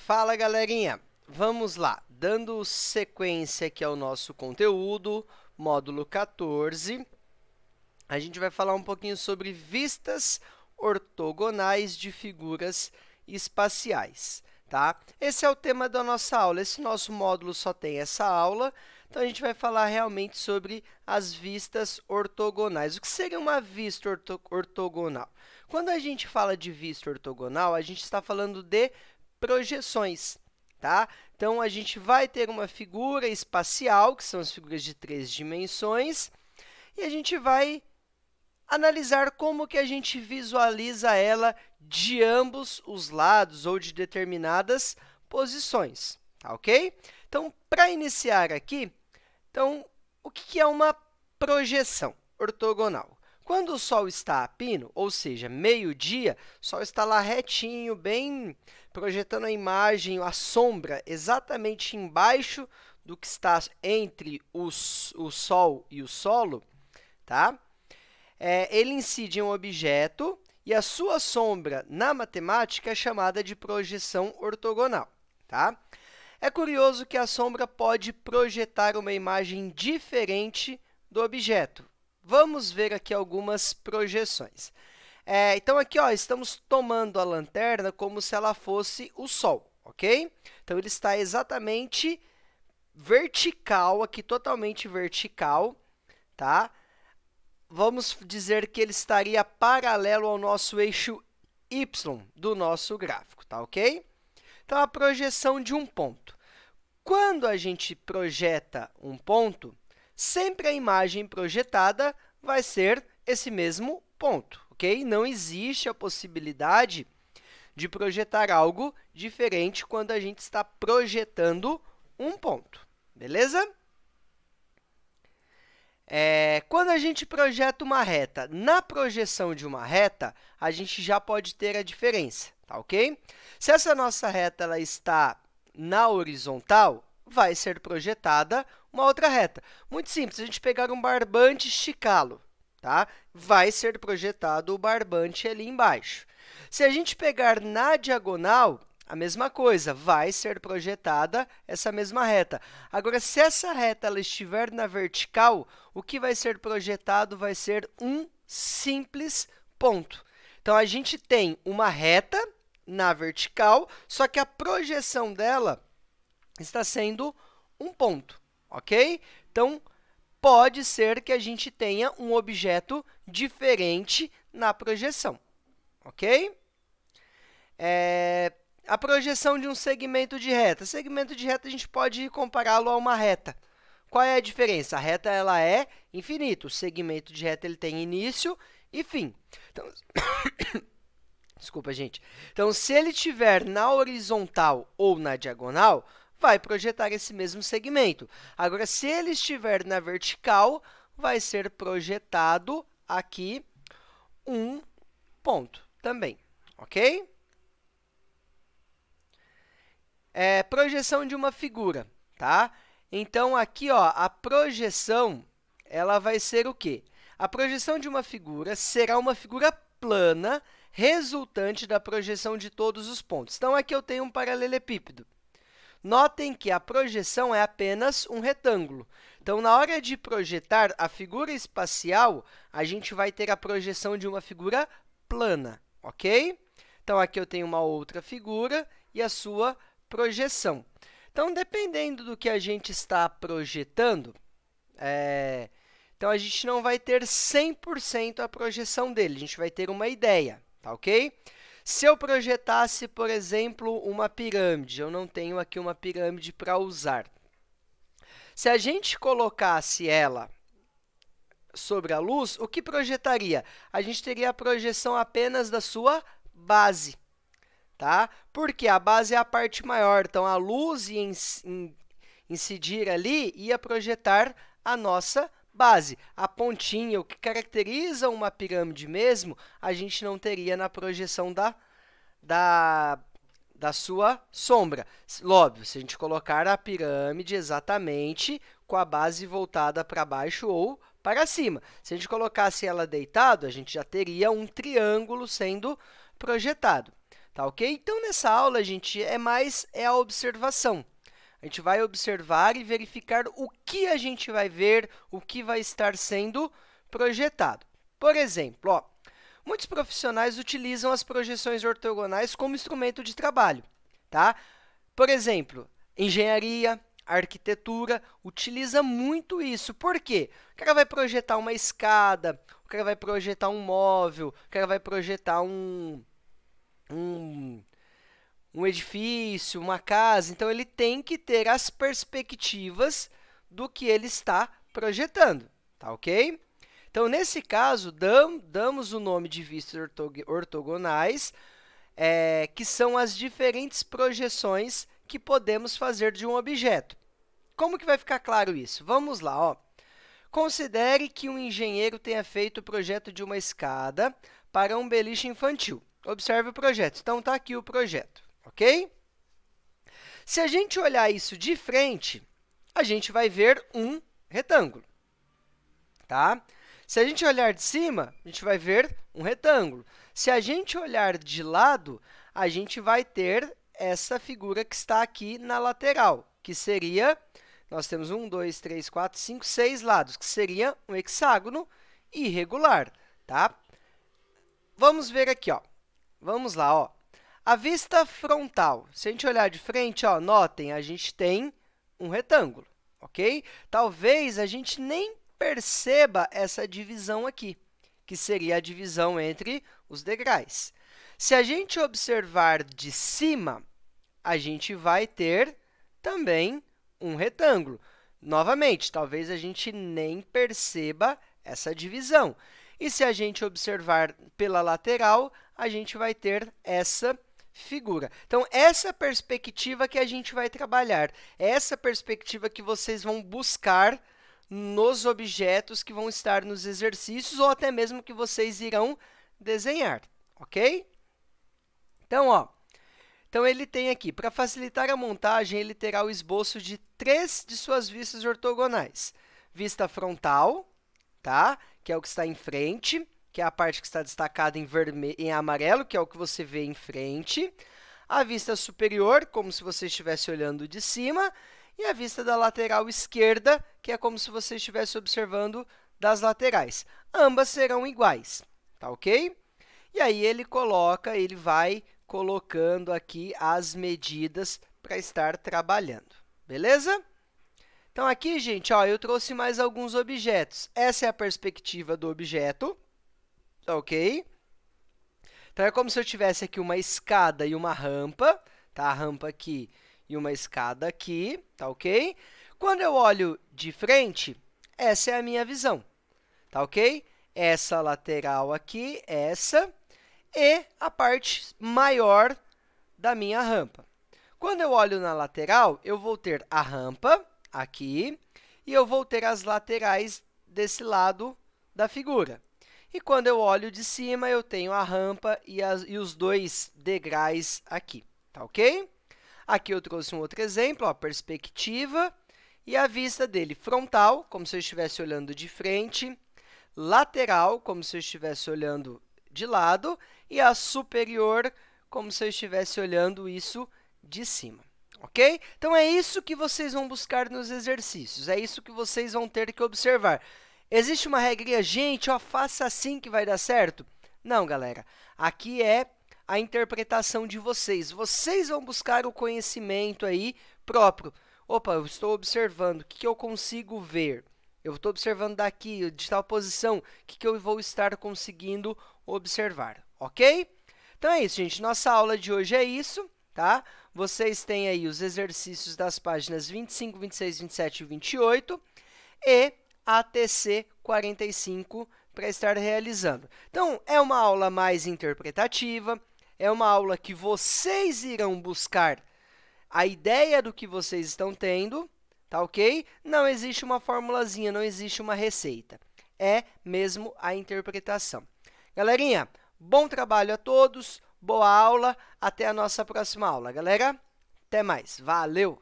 Fala, galerinha! Vamos lá, dando sequência aqui ao nosso conteúdo, módulo 14, a gente vai falar um pouquinho sobre vistas ortogonais de figuras espaciais, tá? Esse é o tema da nossa aula. Esse nosso módulo só tem essa aula, então a gente vai falar realmente sobre as vistas ortogonais. O que seria uma vista ortogonal? Quando a gente fala de vista ortogonal, a gente está falando de projeções, tá? Então, a gente vai ter uma figura espacial, que são as figuras de 3 dimensões, e a gente vai analisar como que a gente visualiza ela de ambos os lados ou de determinadas posições, tá ok? Então, para iniciar aqui, o que é uma projeção ortogonal? Quando o Sol está a pino, ou seja, meio-dia, o Sol está lá retinho, bem projetando a imagem, a sombra, exatamente embaixo do que está entre o Sol e o solo, tá? Ele incide em um objeto e a sua sombra, na matemática, é chamada de projeção ortogonal, tá? É curioso que a sombra pode projetar uma imagem diferente do objeto. Vamos ver aqui algumas projeções. Então, aqui estamos tomando a lanterna como se ela fosse o Sol, ok? Então, ele está exatamente vertical, aqui totalmente vertical, tá? Vamos dizer que ele estaria paralelo ao nosso eixo Y do nosso gráfico, tá ok? Então, a projeção de um ponto. Quando a gente projeta um ponto, sempre a imagem projetada vai ser esse mesmo ponto, ok? Não existe a possibilidade de projetar algo diferente quando a gente está projetando um ponto, beleza? Quando a gente projeta uma reta, na projeção de uma reta, a gente já pode ter a diferença, tá ok? Se essa nossa reta ela está na horizontal, vai ser projetada uma outra reta. Muito simples, a gente pegar um barbante e esticá-lo, tá? Vai ser projetado o barbante ali embaixo. Se a gente pegar na diagonal, a mesma coisa, vai ser projetada essa mesma reta. Agora, se essa reta ela estiver na vertical, o que vai ser projetado vai ser um simples ponto. Então, a gente tem uma reta na vertical, só que a projeção dela está sendo um ponto, ok? Então, pode ser que a gente tenha um objeto diferente na projeção, ok? A projeção de um segmento de reta. Segmento de reta, a gente pode compará-lo a uma reta. Qual é a diferença? A reta ela é infinita. O segmento de reta ele tem início e fim. Então, desculpa, gente. Então, se ele estiver na horizontal ou na diagonal, vai projetar esse mesmo segmento. Agora, se ele estiver na vertical, vai ser projetado aqui um ponto também, ok? Projeção de uma figura, tá? Então, aqui, a projeção, ela vai ser o quê? A projeção de uma figura será uma figura plana resultante da projeção de todos os pontos. Então, aqui eu tenho um paralelepípedo. Notem que a projeção é apenas um retângulo. Então, na hora de projetar a figura espacial, a gente vai ter a projeção de uma figura plana, ok? Então, aqui eu tenho uma outra figura e a sua projeção. Então, dependendo do que a gente está projetando, então a gente não vai ter 100% a projeção dele, a gente vai ter uma ideia, tá ok? Se eu projetasse, por exemplo, uma pirâmide, eu não tenho aqui uma pirâmide para usar. Se a gente colocasse ela sobre a luz, o que projetaria? A gente teria a projeção apenas da sua base, tá? Porque a base é a parte maior, então a luz ia incidir ali ia projetar a nossa base. A pontinha, o que caracteriza uma pirâmide mesmo, a gente não teria na projeção da sua sombra. Óbvio, se a gente colocar a pirâmide exatamente com a base voltada para baixo ou para cima. Se a gente colocasse ela deitado, a gente já teria um triângulo sendo projetado. tá ok? Então, nessa aula, gente, é a observação. A gente vai observar e verificar o que a gente vai ver, o que vai estar sendo projetado. Por exemplo, ó, muitos profissionais utilizam as projeções ortogonais como instrumento de trabalho, tá? Por exemplo, engenharia, arquitetura, utiliza muito isso. Por quê? O cara vai projetar uma escada, o cara vai projetar um móvel, o cara vai projetar um edifício, uma casa. Então, ele tem que ter as perspectivas do que ele está projetando, tá ok? Então, nesse caso, damos o nome de vistas ortogonais, que são as diferentes projeções que podemos fazer de um objeto. Como que vai ficar claro isso? Vamos lá, ó. Considere que um engenheiro tenha feito o projeto de uma escada para um beliche infantil. Observe o projeto. Então, está aqui o projeto, ok? Se a gente olhar isso de frente, a gente vai ver um retângulo, tá? Se a gente olhar de cima, a gente vai ver um retângulo. Se a gente olhar de lado, a gente vai ter essa figura que está aqui na lateral, que seria, nós temos 1, 2, 3, 4, 5, 6 lados, que seria um hexágono irregular, tá? Vamos ver aqui, ó. Vamos lá, ó. A vista frontal, se a gente olhar de frente, ó, notem, a gente tem um retângulo, ok? Talvez a gente nem perceba essa divisão aqui, que seria a divisão entre os degraus. Se a gente observar de cima, a gente vai ter também um retângulo. Novamente, talvez a gente nem perceba essa divisão. E se a gente observar pela lateral, a gente vai ter essa figura. Então, essa perspectiva que a gente vai trabalhar, essa perspectiva que vocês vão buscar nos objetos que vão estar nos exercícios ou até mesmo que vocês irão desenhar, ok? Então, ó, ele tem aqui, para facilitar a montagem, ele terá o esboço de 3 de suas vistas ortogonais. Vista frontal, tá? Que é o que está em frente, que é a parte que está destacada em amarelo, que é o que você vê em frente. A vista superior, como se você estivesse olhando de cima. E a vista da lateral esquerda, que é como se você estivesse observando das laterais. Ambas serão iguais, tá ok? E aí, ele vai colocando aqui as medidas para estar trabalhando, beleza? Então, aqui, gente, ó, eu trouxe mais alguns objetos. Essa é a perspectiva do objeto, tá ok? Então, é como se eu tivesse aqui uma escada e uma rampa, tá? A rampa aqui e uma escada aqui, tá ok? Quando eu olho de frente, essa é a minha visão, tá ok? Essa lateral aqui, essa, e a parte maior da minha rampa. Quando eu olho na lateral, eu vou ter a rampa aqui e eu vou ter as laterais desse lado da figura. E quando eu olho de cima, eu tenho a rampa e os 2 degraus aqui, tá ok? Aqui eu trouxe um outro exemplo, ó, perspectiva e a vista dele frontal, como se eu estivesse olhando de frente, lateral, como se eu estivesse olhando de lado, e a superior, como se eu estivesse olhando isso de cima, ok? Então, é isso que vocês vão buscar nos exercícios, é isso que vocês vão ter que observar. Existe uma regrinha, gente, ó, faça assim que vai dar certo? Não, galera. Aqui é a interpretação de vocês. Vocês vão buscar o conhecimento aí próprio. Opa, eu estou observando, o que eu consigo ver? Eu estou observando daqui, de tal posição, o que eu vou estar conseguindo observar, ok? Então, é isso, gente. Nossa aula de hoje é isso, tá? Vocês têm aí os exercícios das páginas 25, 26, 27 e 28 e a TC 45 para estar realizando. Então, é uma aula mais interpretativa, é uma aula que vocês irão buscar a ideia do que vocês estão tendo, tá ok? Não existe uma formulazinha, não existe uma receita. É mesmo a interpretação. Galerinha, bom trabalho a todos, boa aula, até a nossa próxima aula. Galera, até mais. Valeu!